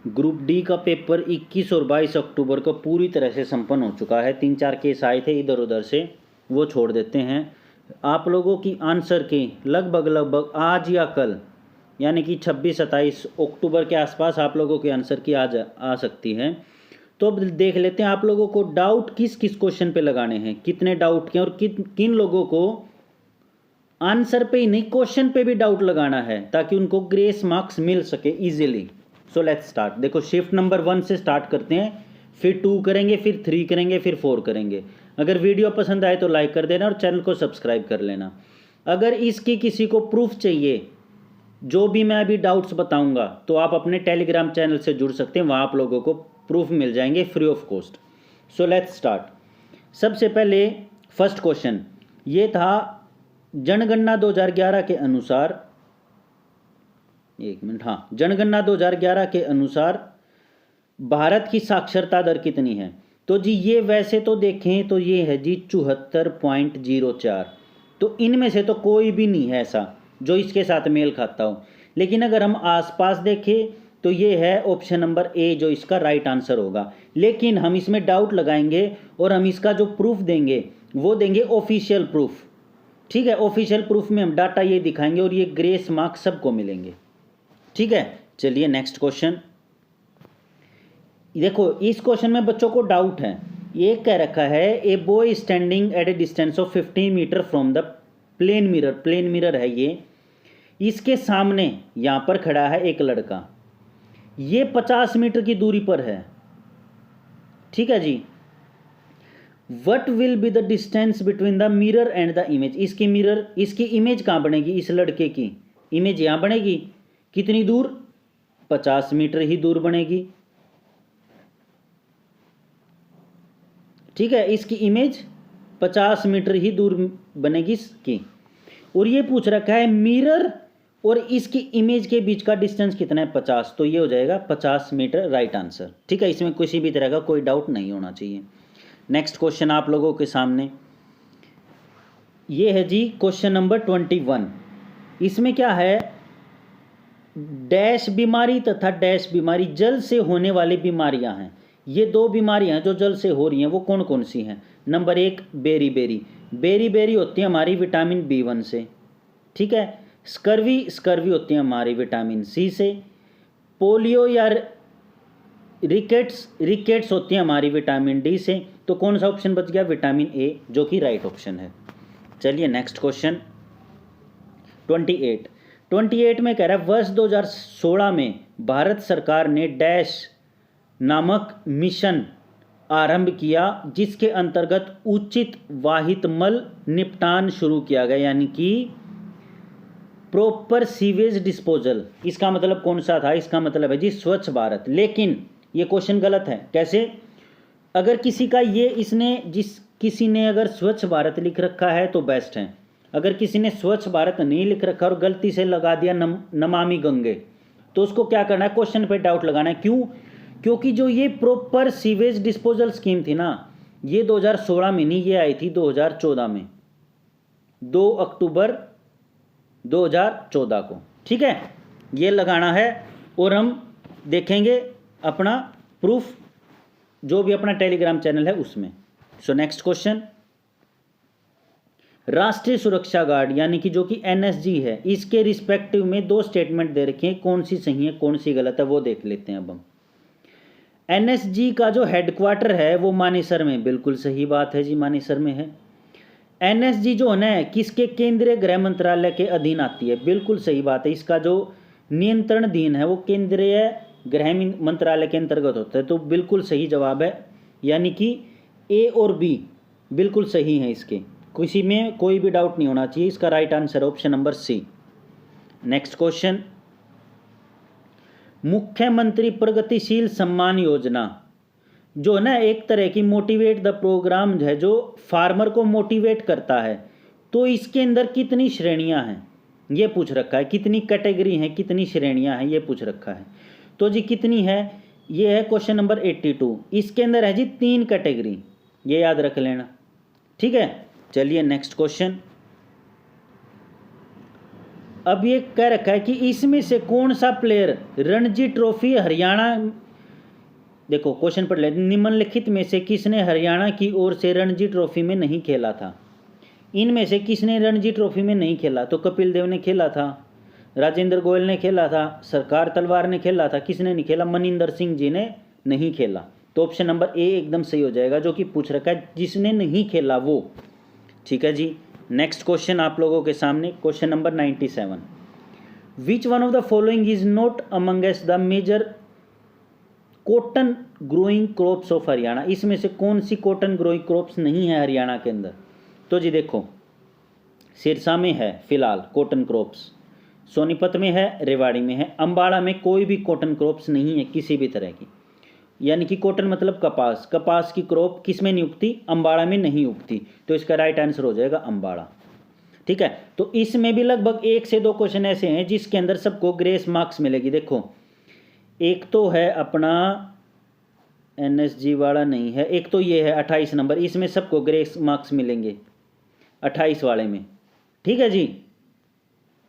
Group D का paper 21 और 22 अक्टूबर को पूरी तरह से संपन्न हो चुका है। 3-4 केस आए थे इधर उधर से, वो छोड़ देते हैं। आप लोगों की आंसर की लगभग आज या कल, यानी कि 26-27 अक्टूबर के आसपास आप लोगों के आंसर की आ सकती है। तो अब देख लेते हैं आप लोगों को डाउट किस किस क्वेश्चन पे लगाने हैं, कितने डाउट के, और किन लोगों को आंसर पे ही नहीं क्वेश्चन पे भी डाउट लगाना है, ताकि उनको ग्रेस मार्क्स मिल सके इजीली। So let's start. देखो शिफ्ट नंबर 1 से स्टार्ट करते हैं, फिर 2 करेंगे, फिर 3 करेंगे, फिर 4 करेंगे। अगर वीडियो पसंद आए तो लाइक कर देना और चैनल को सब्सक्राइब कर लेना। अगर इसकी किसी को प्रूफ चाहिए, जो भी मैं अभी डाउट्स बताऊंगा, तो आप अपने टेलीग्राम चैनल से जुड़ सकते हैं, वहाँ आप लोगों को प्रूफ मिल जाएंगे free of cost. So let's start. सबसे पहले फर्स्ट क्वेश्चन ये था, जनगणना 2011 के अनुसार, एक मिनट, हाँ, जनगणना 2011 के अनुसार भारत की साक्षरता दर कितनी है? तो जी ये वैसे तो देखें तो ये है जी 74.04। तो इनमें से तो कोई भी नहीं है ऐसा जो इसके साथ मेल खाता हो। लेकिन अगर हम आसपास देखें तो ये है ऑप्शन नंबर ए जो इसका राइट आंसर होगा। लेकिन हम इसमें डाउट लगाएंगे और हम इसका जो प्रूफ देंगे वो देंगे ऑफिशियल प्रूफ। ठीक है, ऑफिशियल प्रूफ में हम डाटा ये दिखाएंगे और ये ग्रेस मार्क्स सबको मिलेंगे। ठीक है, चलिए नेक्स्ट क्वेश्चन। देखो इस क्वेश्चन में बच्चों को डाउट है। ये कह रखा है, a boy standing at a distance of 15 meter from the plane mirror. Plane mirror है ये, इसके सामने यहाँ पर खड़ा है एक लड़का, ये 50 मीटर की दूरी पर है। ठीक है जी, what will be the distance between the mirror and the image. इसकी मिरर, इसकी इमेज कहाँ बनेगी? इस लड़के की इमेज यहाँ बनेगी। कितनी दूर? 50 मीटर ही दूर बनेगी। ठीक है, इसकी इमेज 50 मीटर ही दूर बनेगी इसकी। और ये पूछ रखा है मिरर और इसकी इमेज के बीच का डिस्टेंस कितना है? 50। तो ये हो जाएगा 50 मीटर, राइट आंसर। ठीक है, इसमें किसी भी तरह का कोई डाउट नहीं होना चाहिए। नेक्स्ट क्वेश्चन आप लोगों के सामने ये है जी क्वेश्चन नंबर 21। इसमें क्या है, डैश बीमारी तथा डैश बीमारी जल से होने वाली बीमारियां हैं। ये दो बीमारियां जो जल से हो रही हैं वो कौन कौन सी हैं? Number 1 berry berry. Berry berry होती है हमारी विटामिन B1 से। ठीक है, स्कर्वी, स्कर्वी होती है हमारी विटामिन C से। पोलियो या रिकेट्स, रिकेट्स होती है हमारी विटामिन D से। तो कौन सा ऑप्शन बच गया? विटामिन A, जो कि राइट ऑप्शन है। चलिए नेक्स्ट क्वेश्चन 28 में कह रहा है, वर्ष 2016 में भारत सरकार ने डैश नामक मिशन आरंभ किया जिसके अंतर्गत उचित वाहित मल निपटान शुरू किया गया, यानी कि प्रॉपर सीवेज डिस्पोजल। इसका मतलब कौन सा था? इसका मतलब है जी स्वच्छ भारत। लेकिन ये क्वेश्चन गलत है। कैसे? अगर किसी का ये किसी ने अगर स्वच्छ भारत लिख रखा है तो बेस्ट है। अगर किसी ने स्वच्छ भारत नहीं लिख रखा और गलती से लगा दिया नमामि गंगे, तो उसको क्या करना है? क्वेश्चन पे डाउट लगाना है। क्यों? क्योंकि जो ये प्रॉपर सीवेज डिस्पोजल स्कीम थी ना, ये 2016 में नहीं, ये आई थी 2014 में, 2 अक्टूबर 2014 को। ठीक है, ये लगाना है और हम देखेंगे अपना प्रूफ, जो भी अपना टेलीग्राम चैनल है उसमें। सो नेक्स्ट क्वेश्चन, राष्ट्रीय सुरक्षा गार्ड यानी कि जो कि NSG है, इसके रिस्पेक्टिव में 2 स्टेटमेंट दे रखे हैं, कौन सी सही है कौन सी गलत है वो देख लेते हैं अब हम। NSG का जो हेडक्वार्टर है वो मानेसर में, बिल्कुल सही बात है जी, मानेसर में है। NSG जो है ना किसके? केंद्रीय गृह मंत्रालय के अधीन आती है, बिल्कुल सही बात है। इसका जो नियंत्रण धीन है वो केंद्रीय गृह मंत्रालय के अंतर्गत होता है। तो बिल्कुल सही जवाब है, यानी कि A और B बिल्कुल सही है। इसके किसी में कोई भी डाउट नहीं होना चाहिए। इसका right answer option number C। Next question, मुख्यमंत्री प्रगतिशील सम्मान योजना जो है ना एक तरह की मोटिवेट द प्रोग्राम है जो फार्मर को मोटिवेट करता है। तो इसके अंदर कितनी श्रेणियां हैं ये पूछ रखा है, कितनी कैटेगरी हैं, कितनी श्रेणियां हैं ये पूछ रखा है। तो जी कितनी है? ये है क्वेश्चन नंबर 82। इसके अंदर है जी 3 कैटेगरी, ये याद रख लेना। ठीक है, चलिए नेक्स्ट क्वेश्चन, अब ये कह रखा है कि इसमें से कौन सा प्लेयर रणजी ट्रॉफी हरियाणा, देखो क्वेश्चन पढ़ ले, निम्नलिखित में से किसने हरियाणा की ओर से रणजी ट्रॉफी में नहीं खेला था। इनमें से किसने रणजी ट्रॉफी में नहीं खेला? तो कपिल देव ने खेला था, राजेंद्र गोयल ने खेला था, सरकार तलवार ने खेला था, किसने नहीं खेला? मनिंदर सिंह जी ने नहीं खेला। तो ऑप्शन नंबर ए एकदम सही हो जाएगा, जो कि पूछ रखा है जिसने नहीं खेला वो। ठीक है जी। नेक्स्ट क्वेश्चन आप लोगों के सामने, question number 97, which one of the following is not amongst the major cotton growing crops of Haryana. इसमें से कौन सी कॉटन ग्रोइंग क्रॉप्स नहीं है हरियाणा के अंदर? तो जी देखो, सिरसा में है फिलहाल कॉटन क्रॉप्स, सोनीपत में है, रेवाड़ी में है, अंबाड़ा में कोई भी कॉटन क्रॉप्स नहीं है किसी भी तरह की। यानी कि कॉटन मतलब कपास, कपास की क्रॉप किस में नहीं उगती? अंबाड़ा में नहीं उगती। तो इसका राइट आंसर हो जाएगा अंबाड़ा। ठीक है, तो इसमें भी लगभग 1 से 2 क्वेश्चन ऐसे हैं जिसके अंदर सबको ग्रेस मार्क्स मिलेगी। देखो, एक तो है अपना NSG वाला नहीं है, एक तो ये है 28 नंबर, इसमें सबको ग्रेस मार्क्स मिलेंगे 28 वाले में। ठीक है जी।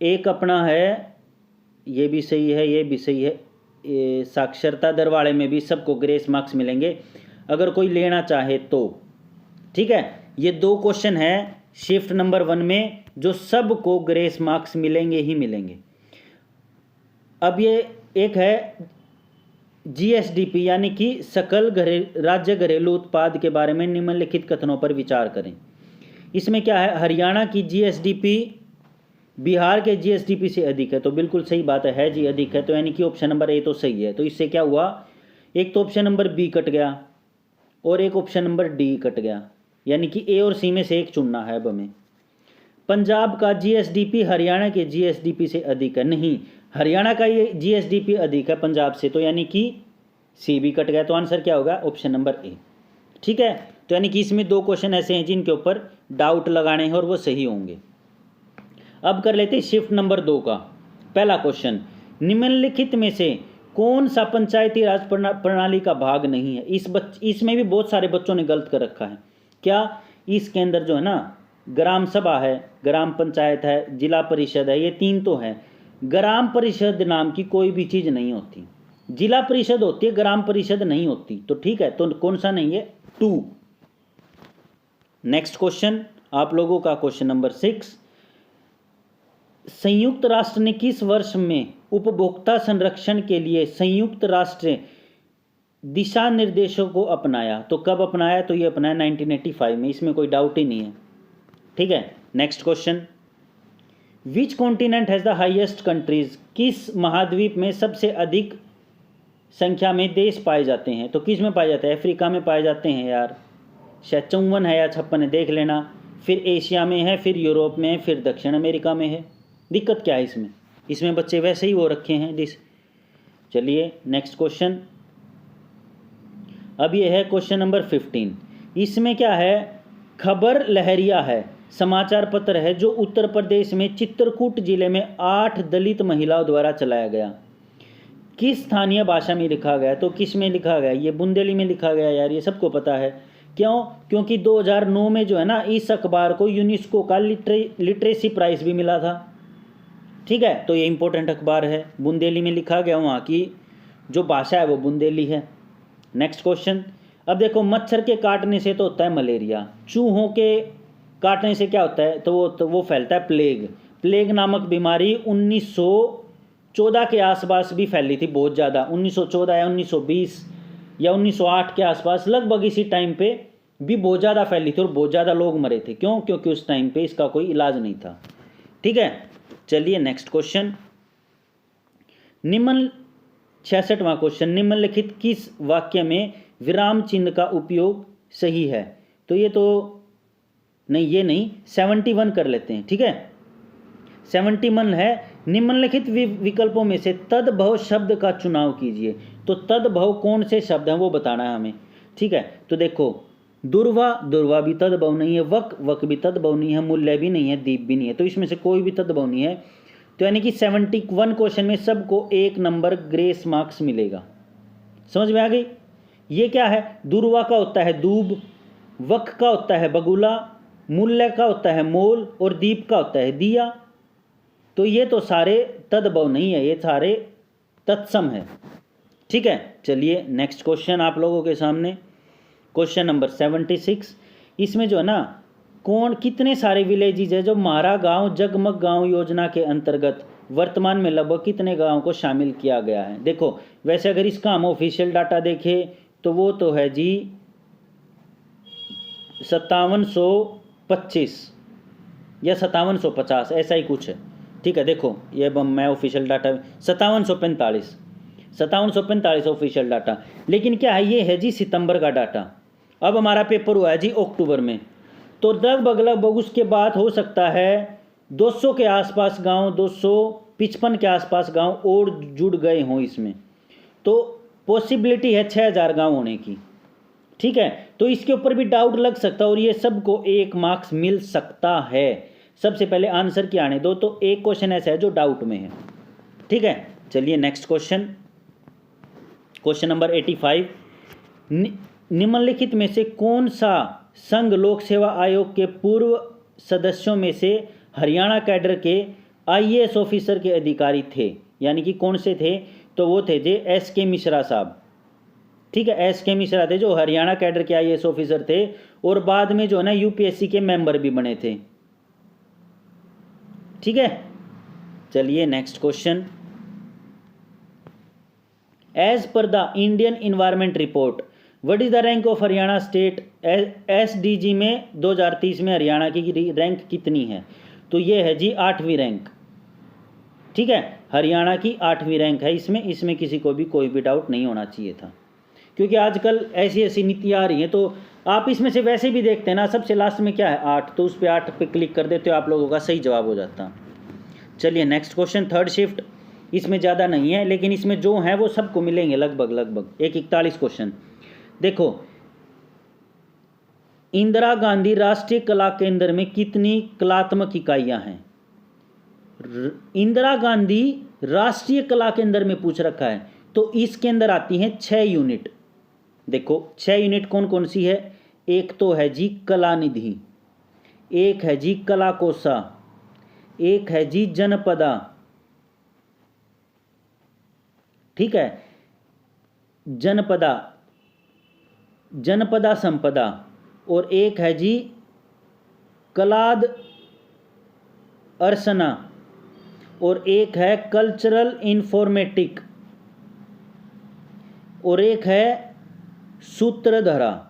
एक अपना है, ये भी सही है, ये भी सही है, ये साक्षरता दर वाले में भी सबको ग्रेस मार्क्स मिलेंगे अगर कोई लेना चाहे तो। ठीक है, ये 2 क्वेश्चन है शिफ्ट नंबर 1 में जो सबको ग्रेस मार्क्स मिलेंगे ही मिलेंगे। अब ये एक है GSDP यानी कि सकल राज्य घरेलू उत्पाद के बारे में निम्नलिखित कथनों पर विचार करें। इसमें क्या है? हरियाणा की GSDP बिहार के GSDP से अधिक है, तो बिल्कुल सही बात है जी, अधिक है। तो यानी कि ऑप्शन नंबर ए तो सही है। तो इससे क्या हुआ? एक तो ऑप्शन नंबर बी कट गया और एक ऑप्शन नंबर डी कट गया, यानी कि ए और सी में से एक चुनना है अब हमें। पंजाब का GSDP हरियाणा के GSDP से अधिक है, नहीं, हरियाणा का ये GSDP अधिक है पंजाब से, तो यानी कि सी भी कट गया। तो आंसर क्या होगा? Option number A. ठीक है, तो यानी कि इसमें 2 क्वेश्चन ऐसे हैं जिनके ऊपर डाउट लगाने हैं और वो सही होंगे। अब कर लेते हैं शिफ्ट नंबर 2 का पहला क्वेश्चन, निम्नलिखित में से कौन सा पंचायती राज प्रणाली का भाग नहीं है? इसमें भी बहुत सारे बच्चों ने गलत कर रखा है। क्या? इसके अंदर जो है ना, ग्राम सभा है, ग्राम पंचायत है, जिला परिषद है, ये 3 तो है। ग्राम परिषद नाम की कोई भी चीज़ नहीं होती। जिला परिषद होती है, ग्राम परिषद नहीं होती। तो ठीक है, तो कौन सा नहीं है? 2। नेक्स्ट क्वेश्चन आप लोगों का क्वेश्चन नंबर 6, संयुक्त राष्ट्र ने किस वर्ष में उपभोक्ता संरक्षण के लिए संयुक्त राष्ट्र दिशा निर्देशों को अपनाया? तो कब अपनाया? तो ये अपनाया 1985 में, इसमें कोई डाउट ही नहीं है। ठीक है, next question, which continent has the highest countries? किस महाद्वीप में सबसे अधिक संख्या में देश पाए जाते हैं? तो किस में पाए जाते हैं? अफ्रीका में पाए जाते हैं यार, शायद 54 है या 56 है, देख लेना। फिर एशिया में है, फिर यूरोप में है, फिर दक्षिण अमेरिका में है। दिक्कत क्या है इसमें? इसमें बच्चे वैसे ही वो रखे हैं दिस। चलिए नेक्स्ट क्वेश्चन, अब ये है क्वेश्चन नंबर 15। इसमें क्या है? खबर लहरिया है, समाचार पत्र है जो उत्तर प्रदेश में चित्रकूट जिले में 8 दलित महिलाओं द्वारा चलाया गया। किस स्थानीय भाषा में लिखा गया? तो किस में लिखा गया? ये बुंदेली में लिखा गया यार, ये सबको पता है। क्यों? क्योंकि 2009 में जो है ना, इस अखबार को यूनेस्को का लिटरेसी प्राइज़ भी मिला था। ठीक है, तो ये इंपॉर्टेंट अखबार है, बुंदेली में लिखा गया, वहाँ की जो भाषा है वो बुंदेली है। नेक्स्ट क्वेश्चन, अब देखो, मच्छर के काटने से तो होता है मलेरिया, चूहों के काटने से क्या होता है? तो वो फैलता है प्लेग। प्लेग नामक बीमारी 1914 के आसपास भी फैली थी बहुत ज़्यादा, 1914 या 1920 या 1908 के आसपास, लगभग इसी टाइम पे भी बहुत ज़्यादा फैली थी और बहुत ज़्यादा लोग मरे थे। क्यों? क्योंकि उस टाइम पे इसका कोई इलाज नहीं था। ठीक है, चलिए नेक्स्ट क्वेश्चन, 66वां क्वेश्चन, निम्नलिखित किस वाक्य में विराम चिन्ह का उपयोग सही है? तो ये तो नहीं, ये नहीं, 71 कर लेते हैं। ठीक है, 71 है, निम्नलिखित विकल्पों में से तद्भव शब्द का चुनाव कीजिए। तो तद्भव कौन से शब्द हैं वो बताना है हमें। ठीक है, तो देखो, दुर्वा, दुर्वा भी तद्भव नहीं है, वक, वक भी तद्भव नहीं है, मूल्य भी नहीं है, दीप भी नहीं है। तो इसमें से कोई भी तद्भव नहीं है। तो यानी कि 71 क्वेश्चन में सबको 1 नंबर ग्रेस मार्क्स मिलेगा। समझ में आ गई? ये क्या है? दुर्वा का होता है दूब, वक का होता है बगुला, मूल्य का होता है मोल और दीप का होता है दिया। तो ये तो सारे तद्भव नहीं है, ये सारे तत्सम है। ठीक है, चलिए नेक्स्ट क्वेश्चन आप लोगों के सामने, क्वेश्चन नंबर 76। इसमें जो है ना, कौन कितने सारे विलेजेज है जो म्हारा गांव जगमग गांव योजना के अंतर्गत वर्तमान में लगभग कितने गांव को शामिल किया गया है। देखो वैसे अगर इसका हम ऑफिशियल डाटा देखें तो वो तो है जी 5725 या 5750 ऐसा ही कुछ है। ठीक है, देखो ये मैं ऑफिशियल डाटा 5745 ऑफिशियल डाटा, लेकिन क्या है ये है जी सितंबर का डाटा। अब हमारा पेपर हुआ है जी अक्टूबर में, तो लगभग उसके बाद हो सकता है 200 के आसपास गांव, 255 के आसपास गांव और जुड़ गए हों इसमें, तो पॉसिबिलिटी है 6000 गांव होने की। ठीक है, तो इसके ऊपर भी डाउट लग सकता है और ये सबको 1 मार्क्स मिल सकता है। सबसे पहले आंसर की आने दो, तो एक क्वेश्चन ऐसा है जो डाउट में है। ठीक है, चलिए नेक्स्ट क्वेश्चन, क्वेश्चन नंबर 85। निम्नलिखित में से कौन सा संघ लोक सेवा आयोग के पूर्व सदस्यों में से हरियाणा कैडर के आईएएस ऑफिसर के अधिकारी थे, यानी कि कौन से थे, तो वो थे जे एस.के. मिश्रा साहब। ठीक है, एस.के. मिश्रा थे जो हरियाणा कैडर के आईएएस ऑफिसर थे और बाद में जो है ना यूपीएससी के मेंबर भी बने थे। ठीक है, चलिए next question. As per the Indian environment report what is the rank of Haryana state SDG में 2030 में हरियाणा की रैंक कितनी है, तो ये है जी 8वीं रैंक। ठीक है, हरियाणा की 8वीं रैंक है इसमें किसी को भी कोई भी डाउट नहीं होना चाहिए था, क्योंकि आजकल ऐसी ऐसी नीतियाँ आ रही हैं। तो आप इसमें से वैसे भी देखते हैं ना, सबसे लास्ट में क्या है 8, तो उस पर 8 पे क्लिक कर देते हो, आप लोगों का सही जवाब हो जाता। चलिए नेक्स्ट क्वेश्चन, थर्ड शिफ्ट। इसमें ज़्यादा नहीं है, लेकिन इसमें जो है वो सबको मिलेंगे लगभग 41 क्वेश्चन। देखो, इंदिरा गांधी राष्ट्रीय कला केंद्र में कितनी कलात्मक इकाइयां हैं। इंदिरा गांधी राष्ट्रीय कला केंद्र में पूछ रखा है, तो इसके अंदर आती हैं 6 यूनिट। देखो 6 यूनिट कौन कौन सी है, एक तो है जी कला निधि, एक है जी कला कोसा, एक है जी जनपदा, ठीक है, जनपदा संपदा, और एक है जी कलाद अर्सना, और एक है कल्चरल इंफॉर्मेटिक, और एक है सूत्रधरा।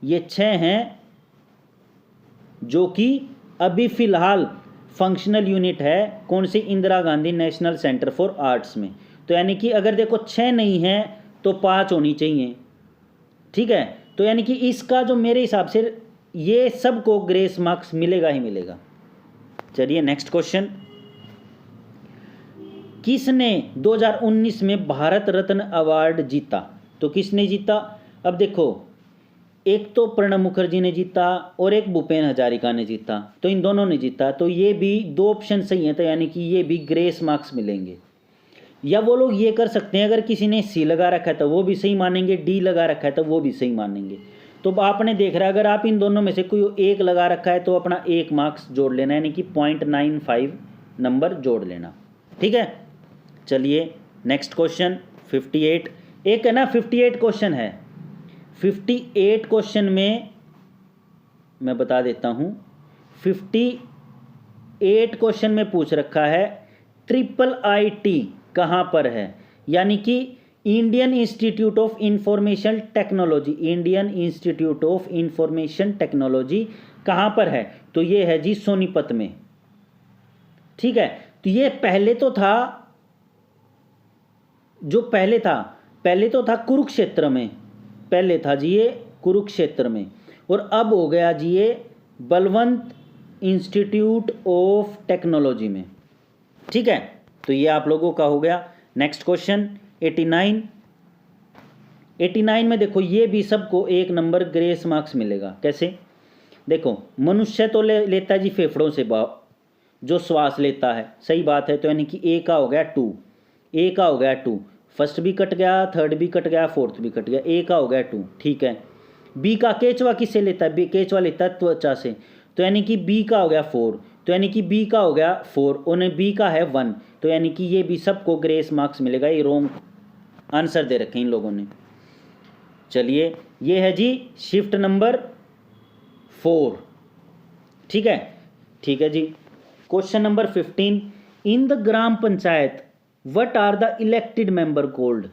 ये 6 हैं जो कि अभी फिलहाल फंक्शनल यूनिट है कौन सी, Indira Gandhi national centre for arts में। तो यानी कि अगर देखो 6 नहीं है तो 5 होनी चाहिए। ठीक है, तो यानी कि इसका जो मेरे हिसाब से ये सबको ग्रेस मार्क्स मिलेगा ही मिलेगा। चलिए नेक्स्ट क्वेश्चन, किसने 2019 में भारत रत्न अवार्ड जीता, तो किसने जीता। अब देखो, एक तो प्रणब मुखर्जी ने जीता और एक भूपेन हजारिका ने जीता, तो इन दोनों ने जीता, तो ये भी 2 ऑप्शन सही है, तो यानी कि ये भी ग्रेस मार्क्स मिलेंगे। या वो लोग ये कर सकते हैं, अगर किसी ने सी लगा रखा है तो वो भी सही मानेंगे, डी लगा रखा है तो वो भी सही मानेंगे। तो आपने देख रहा है, अगर आप इन दोनों में से कोई एक लगा रखा है तो अपना 1 मार्क्स जोड़ लेना, यानी कि 0.95 नंबर जोड़ लेना। ठीक है, चलिए नेक्स्ट क्वेश्चन 58। एक है ना 58 क्वेश्चन है, 58 क्वेश्चन में मैं बता देता हूँ, 58 क्वेश्चन में पूछ रखा है IIIT कहाँ पर है, यानी कि Indian institute of information technology, Indian institute of information technology कहाँ पर है, तो ये है जी सोनीपत में। ठीक है, तो ये पहले तो था, जो पहले तो था कुरुक्षेत्र में, पहले था जी ये कुरुक्षेत्र में, और अब हो गया जी ये बलवंत इंस्टीट्यूट ऑफ टेक्नोलॉजी में। ठीक है, तो ये आप लोगों का हो गया। नेक्स्ट क्वेश्चन 89 में देखो, ये भी सबको 1 नंबर ग्रेस मार्क्स मिलेगा। कैसे, देखो मनुष्य तो लेता है जी फेफड़ों से जो श्वास लेता है, सही बात है, तो यानी कि ए का हो गया 2, ए का हो गया 2, फर्स्ट भी कट गया, थर्ड भी कट गया, फोर्थ भी कट गया, ए का हो गया 2। ठीक है, बी का केचवा किससे लेता है, केचवा लेता है त्वचा से, तो यानी कि बी का हो गया 4, तो यानी कि बी का हो गया 4 और बी का है 1, तो यानी कि ये भी सबको ग्रेस मार्क्स मिलेगा। ये रॉन्ग आंसर दे रखे इन लोगों ने। चलिए ये है जी शिफ्ट नंबर 4। ठीक है जी। Question number 15, in the Gram panchayat what are the elected member called.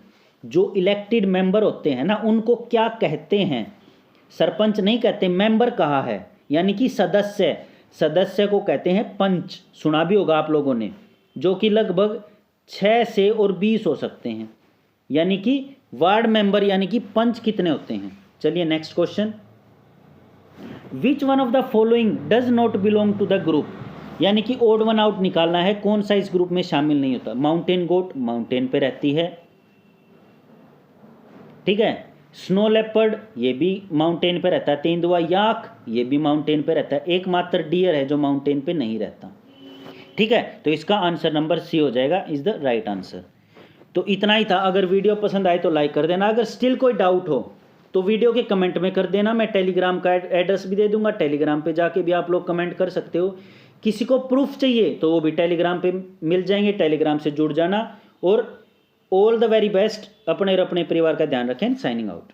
जो इलेक्टेड मेंबर होते हैं ना उनको क्या कहते हैं? सरपंच नहीं कहते, मेंबर कहा है, यानी कि सदस्य को कहते हैं पंच। सुना भी होगा आप लोगों ने, जो कि लगभग 6 से और 20 हो सकते हैं। यानी कि वार्ड मेंबर यानी कि पंच कितने होते हैं? चलिए next question, which one of the following does not belong to the group. यानी कि ओड वन आउट निकालना है, कौन सा इस ग्रुप में शामिल नहीं होता। माउंटेन गोट माउंटेन पे रहती है, ठीक है। स्नो लेपर्ड ये भी माउंटेन पे रहता है। तेंदुआ याक ये भी माउंटेन पे रहता है। एकमात्र डियर है जो माउंटेन पे नहीं रहता, ठीक है। तो इसका आंसर नंबर सी हो जाएगा, इज द राइट आंसर। तो इतना ही था। अगर वीडियो पसंद आए तो लाइक कर देना। अगर स्टिल कोई डाउट हो तो वीडियो के कमेंट में कर देना। मैं टेलीग्राम का एड्रेस भी दे दूंगा, टेलीग्राम पे जाके भी आप लोग कमेंट कर सकते हो। किसी को प्रूफ चाहिए तो वो भी टेलीग्राम पे मिल जाएंगे, टेलीग्राम से जुड़ जाना। और ऑल द वेरी बेस्ट। अपने और अपने परिवार का ध्यान रखें। Signing out.